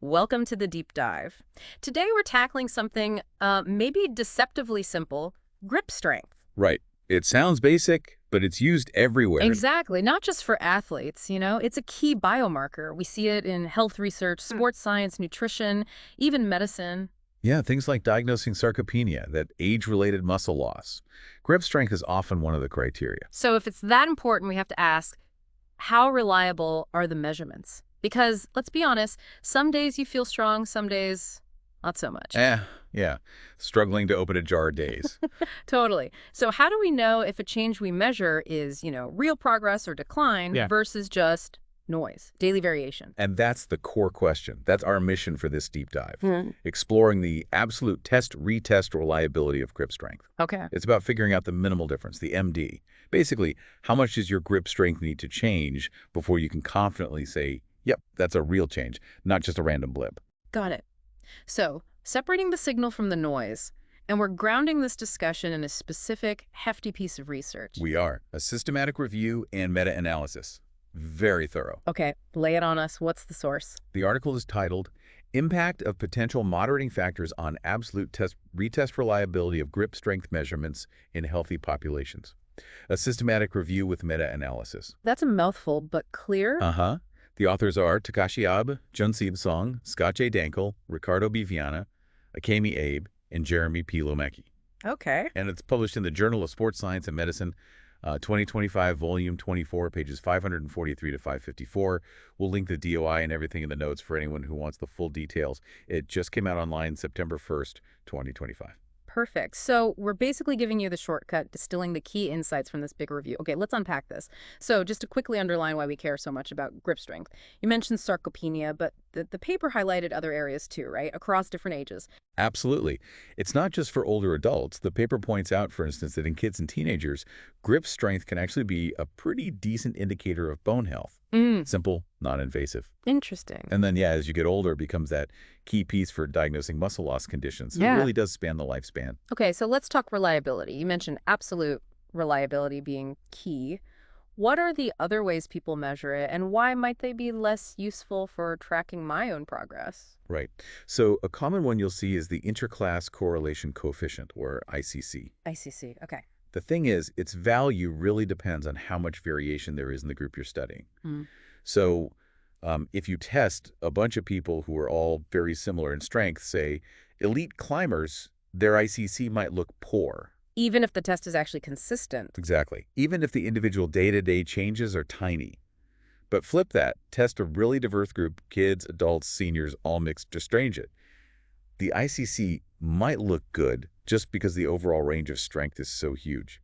Welcome to the deep dive. Today we're tackling something maybe deceptively simple, grip strength. Right. It sounds basic, but it's used everywhere. Exactly, not just for athletes, it's a key biomarker. We see it in health research, sports science, nutrition, even medicine. Yeah, things like diagnosing sarcopenia, that age-related muscle loss. Grip strength is often one of the criteria. So if it's that important, we have to ask, how reliable are the measurements? Because let's be honest, some days you feel strong, some days not so much. Yeah. Struggling to open a jar days. Totally. So how do we know if a change we measure is, real progress or decline versus just noise, daily variation? And that's the core question. That's our mission for this deep dive. Hmm. Exploring the absolute test-retest reliability of grip strength. Okay. It's about figuring out the minimal difference, the MD. Basically, how much does your grip strength need to change before you can confidently say, yep, that's a real change, not just a random blip. Got it. So separating the signal from the noise, and we're grounding this discussion in a specific, hefty piece of research. We are. A systematic review and meta-analysis. Very thorough. Okay, lay it on us. What's the source? The article is titled, Impact of Potential Moderating Factors on Absolute Retest Reliability of Grip Strength Measurements in Healthy Populations. A systematic review with meta-analysis. That's a mouthful, but clear? Uh-huh. The authors are Takashi, Seob Song, Scott J. Dankel, Ricardo B. Viana, Akemi Abe, and Jeremy P. Loenneke. Okay. And it's published in the Journal of Sports Science and Medicine, 2025, Volume 24, pages 543 to 554. We'll link the DOI and everything in the notes for anyone who wants the full details. It just came out online September 1st, 2025. Perfect. So we're basically giving you the shortcut, distilling the key insights from this big review. Okay, let's unpack this. So just to quickly underline why we care so much about grip strength. You mentioned sarcopenia, but the paper highlighted other areas too, right? Across different ages. Absolutely. It's not just for older adults. The paper points out, for instance, that in kids and teenagers, grip strength can actually be a pretty decent indicator of bone health. Simple, non-invasive. Interesting. And then, as you get older, it becomes that key piece for diagnosing muscle loss conditions. So It really does span the lifespan. Okay, so let's talk reliability. You mentioned absolute reliability being key. What are the other ways people measure it, and why might they be less useful for tracking my own progress? Right. So a common one you'll see is the interclass correlation coefficient, or ICC. ICC, okay. The thing is, its value really depends on how much variation there is in the group you're studying. So if you test a bunch of people who are all very similar in strength, say elite climbers, their ICC might look poor. Even if the test is actually consistent. Exactly. Even if the individual day-to-day changes are tiny. But flip that, test a really diverse group, kids, adults, seniors, all mixed, just strange it. The ICC might look good just because the overall range of strength is so huge.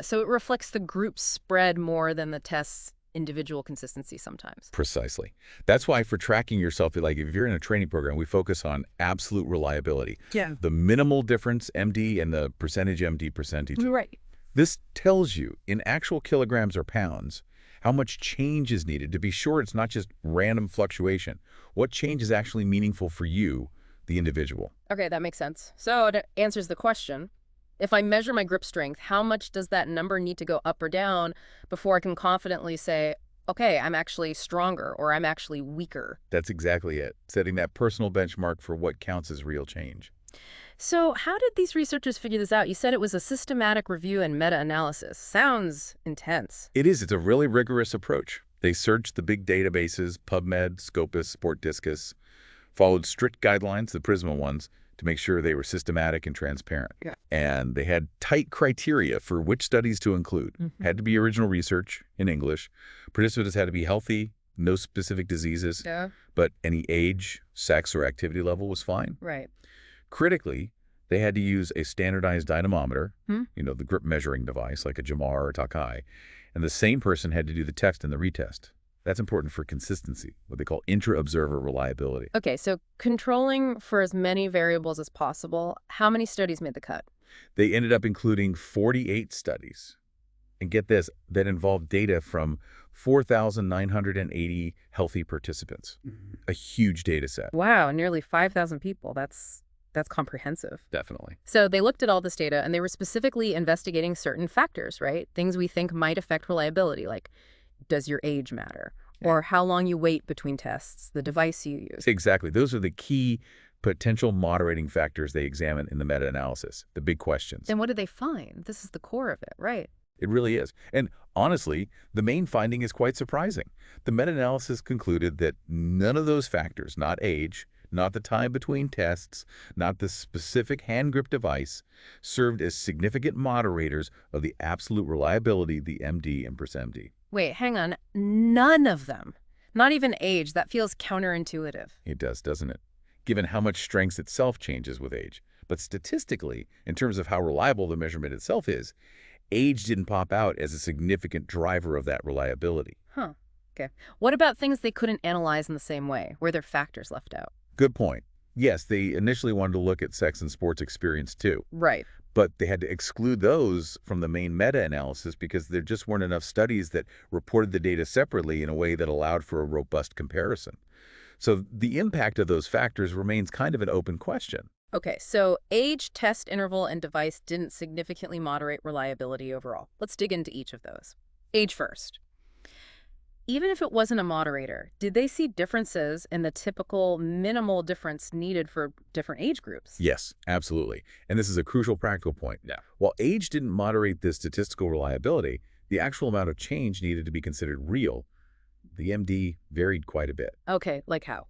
So it reflects the group spread more than the test's individual consistency sometimes. Precisely. That's why for tracking yourself, like if you're in a training program, we focus on absolute reliability. Yeah. The minimal difference, MD, and the percentage MD percentage. Right. This tells you, in actual kilograms or pounds, how much change is needed to be sure it's not just random fluctuation. What change is actually meaningful for you, the individual? Okay, that makes sense. So it answers the question. If I measure my grip strength, how much does that number need to go up or down before I can confidently say, okay, I'm actually stronger or I'm actually weaker? That's exactly it, setting that personal benchmark for what counts as real change. So how did these researchers figure this out? You said it was a systematic review and meta-analysis. Sounds intense. It is. It's a really rigorous approach. They searched the big databases, PubMed, Scopus, Sport Discus, followed strict guidelines, the Prisma ones, to make sure they were systematic and transparent. Yeah. And they had tight criteria for which studies to include. Had to be original research in English. Participants had to be healthy, no specific diseases, but any age, sex, or activity level was fine. Right. Critically, they had to use a standardized dynamometer, the grip measuring device like a Jamar or Takashi, and the same person had to do the test and the retest. That's important for consistency, what they call intra-observer reliability. Okay, so controlling for as many variables as possible, how many studies made the cut? They ended up including 48 studies. And get this, that involved data from 4,980 healthy participants. A huge data set. Wow, nearly 5,000 people. That's comprehensive. Definitely. So they looked at all this data and they were specifically investigating certain factors, right? Things we think might affect reliability, like does your age matter? or how long you wait between tests, the device you use. Exactly. Those are the key potential moderating factors they examine in the meta-analysis, the big questions. Then what did they find? This is the core of it, right? It really is. And honestly, the main finding is quite surprising. The meta-analysis concluded that none of those factors, not age, not the time between tests, not the specific hand grip device, served as significant moderators of the absolute reliability of the MD and %MD. Wait, hang on. None of them. Not even age. That feels counterintuitive. It does, doesn't it? Given how much strength itself changes with age. But statistically, in terms of how reliable the measurement itself is, age didn't pop out as a significant driver of that reliability. Huh. Okay. What about things they couldn't analyze in the same way? Were there factors left out? Good point. Yes, they initially wanted to look at sex and sports experience too. Right. But they had to exclude those from the main meta-analysis because there just weren't enough studies that reported the data separately in a way that allowed for a robust comparison. So the impact of those factors remains kind of an open question. Okay, so age, test interval, and device didn't significantly moderate reliability overall. Let's dig into each of those. Age first. Even if it wasn't a moderator, did they see differences in the typical minimal difference needed for different age groups? Yes, absolutely. And this is a crucial practical point. Yeah. While age didn't moderate the statistical reliability, the actual amount of change needed to be considered real, the MD varied quite a bit. Okay, like how?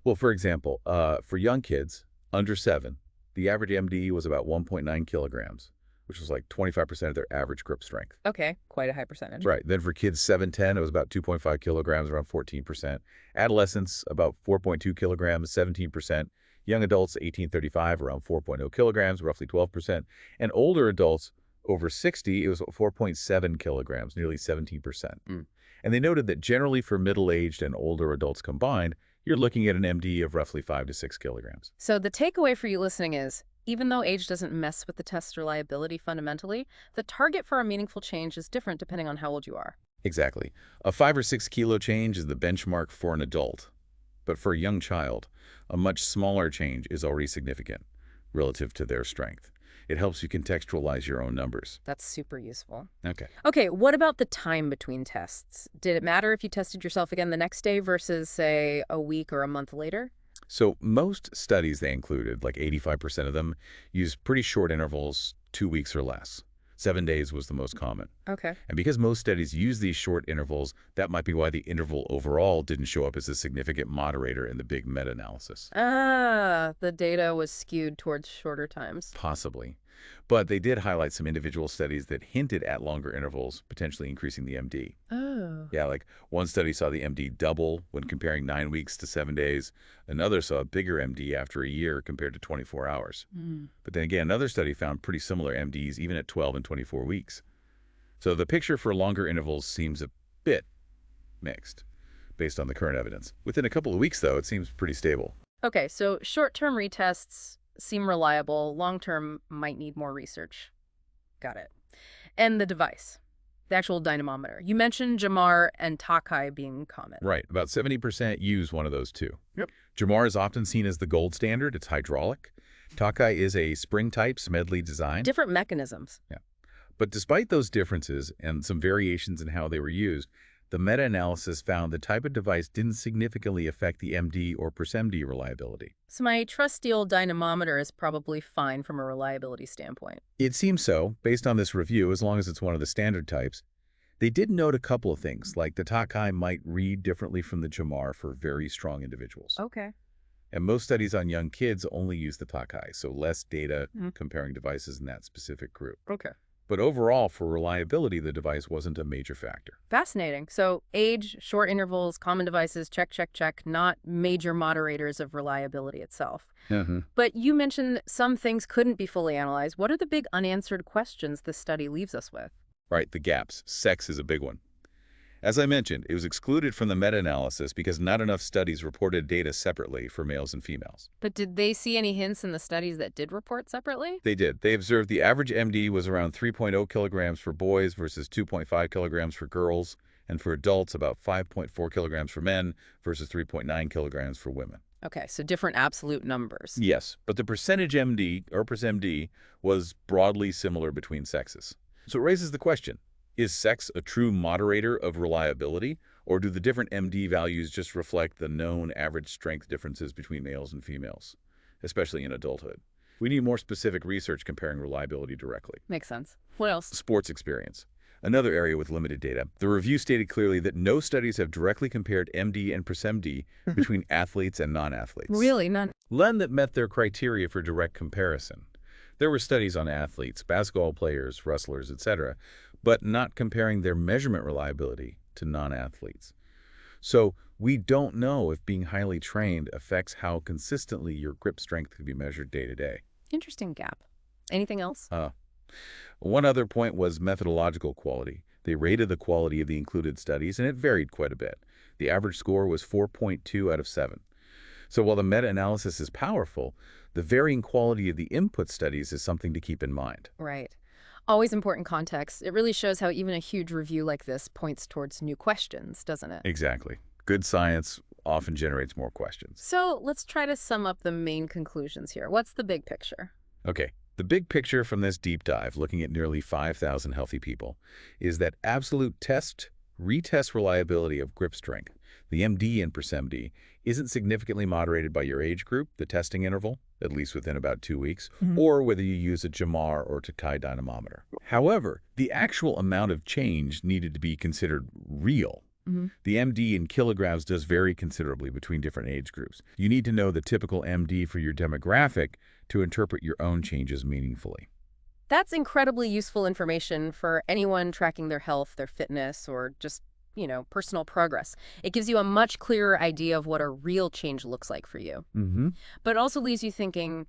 Well, for example, for young kids under 7, the average MD was about 1.9 kilograms, which was like 25% of their average grip strength. Okay, quite a high percentage. Right. Then for kids 7-10, it was about 2.5 kilograms, around 14%. Adolescents, about 4.2 kilograms, 17%. Young adults, 18-35, around 4.0 kilograms, roughly 12%. And older adults, over 60, it was 4.7 kilograms, nearly 17%. And they noted that generally for middle-aged and older adults combined, you're looking at an MD of roughly 5 to 6 kilograms. So the takeaway for you listening is, even though age doesn't mess with the test's reliability fundamentally, the target for a meaningful change is different depending on how old you are. Exactly. A 5 or 6 kilo change is the benchmark for an adult. But for a young child, a much smaller change is already significant relative to their strength. It helps you contextualize your own numbers. That's super useful. Okay. Okay, what about the time between tests? Did it matter if you tested yourself again the next day versus, say, a week or a month later? So most studies they included, like 85% of them, used pretty short intervals, 2 weeks or less. 7 days was the most common. Okay. And because most studies use these short intervals, that might be why the interval overall didn't show up as a significant moderator in the big meta-analysis. Ah, the data was skewed towards shorter times. Possibly. But they did highlight some individual studies that hinted at longer intervals, potentially increasing the MD. Oh. Yeah, like one study saw the MD double when comparing 9 weeks to 7 days. Another saw a bigger MD after a year compared to 24 hours. But then again, another study found pretty similar MDs even at 12 and 24 weeks. So the picture for longer intervals seems a bit mixed based on the current evidence. Within a couple of weeks, though, it seems pretty stable. Okay, so short-term retests seem reliable. Long-term might need more research. Got it. And the device, the actual dynamometer. You mentioned Jamar and Takai being common. Right. About 70% use one of those two. Yep. Jamar is often seen as the gold standard. It's hydraulic. Takai is a spring-type Smedley design. Different mechanisms. Yeah. But despite those differences and some variations in how they were used, the meta-analysis found the type of device didn't significantly affect the MD or %MD reliability. So my trusty old dynamometer is probably fine from a reliability standpoint. It seems so, based on this review, as long as it's one of the standard types. They did note a couple of things, like the Takai might read differently from the Jamar for very strong individuals. Okay. And most studies on young kids only use the Takai, so less data comparing devices in that specific group. Okay. But overall, for reliability, the device wasn't a major factor. Fascinating. So age, short intervals, common devices, check, check, check, not major moderators of reliability itself. But you mentioned some things couldn't be fully analyzed. What are the big unanswered questions this study leaves us with? Right, the gaps. Sex is a big one. As I mentioned, it was excluded from the meta-analysis because not enough studies reported data separately for males and females. But did they see any hints in the studies that did report separately? They did. They observed the average MD was around 3.0 kilograms for boys versus 2.5 kilograms for girls, and for adults about 5.4 kilograms for men versus 3.9 kilograms for women. Okay, so different absolute numbers. Yes, but the percentage MD or %MD was broadly similar between sexes. So it raises the question, is sex a true moderator of reliability, Or do the different MD values just reflect the known average strength differences between males and females, especially in adulthood? We need more specific research comparing reliability directly. Makes sense. What else? Sports experience. Another area with limited data. The review stated clearly that no studies have directly compared MD and %MD between athletes and non-athletes. Really? None? None that met their criteria for direct comparison. There were studies on athletes, basketball players, wrestlers, etc., but not comparing their measurement reliability to non-athletes. So we don't know if being highly trained affects how consistently your grip strength can be measured day to day. Interesting gap. Anything else? One other point was methodological quality. They rated the quality of the included studies, and it varied quite a bit. The average score was 4.2 out of 7. So while the meta-analysis is powerful, the varying quality of the input studies is something to keep in mind. Right. Always important context. It really shows how even a huge review like this points towards new questions, doesn't it? Exactly. Good science often generates more questions. So let's try to sum up the main conclusions here. What's the big picture? Okay. The big picture from this deep dive, looking at nearly 5,000 healthy people, is that absolute test-retest reliability of grip strength, the MD and %MD, isn't significantly moderated by your age group, the testing interval, at least within about 2 weeks, or whether you use a Jamar or Takashi dynamometer. However, the actual amount of change needed to be considered real. The MD in kilograms does vary considerably between different age groups. You need to know the typical MD for your demographic to interpret your own changes meaningfully. That's incredibly useful information for anyone tracking their health, their fitness, or just, personal progress. It gives you a much clearer idea of what a real change looks like for you. But it also leaves you thinking,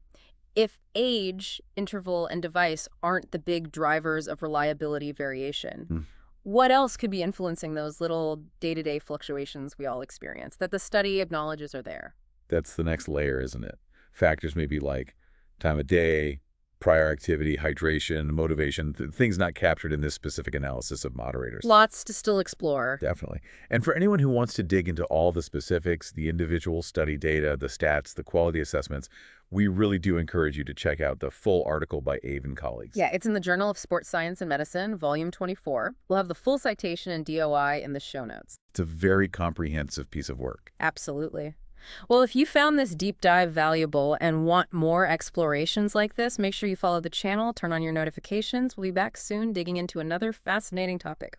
if age, interval, and device aren't the big drivers of reliability variation, what else could be influencing those little day-to-day fluctuations we all experience that the study acknowledges are there? That's the next layer, isn't it? Factors maybe like time of day, prior activity, hydration, motivation, things not captured in this specific analysis of moderators. Lots to still explore. Definitely. And for anyone who wants to dig into all the specifics, the individual study data, the stats, the quality assessments, we really do encourage you to check out the full article by Ave and colleagues. Yeah, it's in the Journal of Sports Science and Medicine, volume 24. We'll have the full citation and DOI in the show notes. It's a very comprehensive piece of work. Absolutely. Well, if you found this deep dive valuable and want more explorations like this, make sure you follow the channel, turn on your notifications. We'll be back soon digging into another fascinating topic.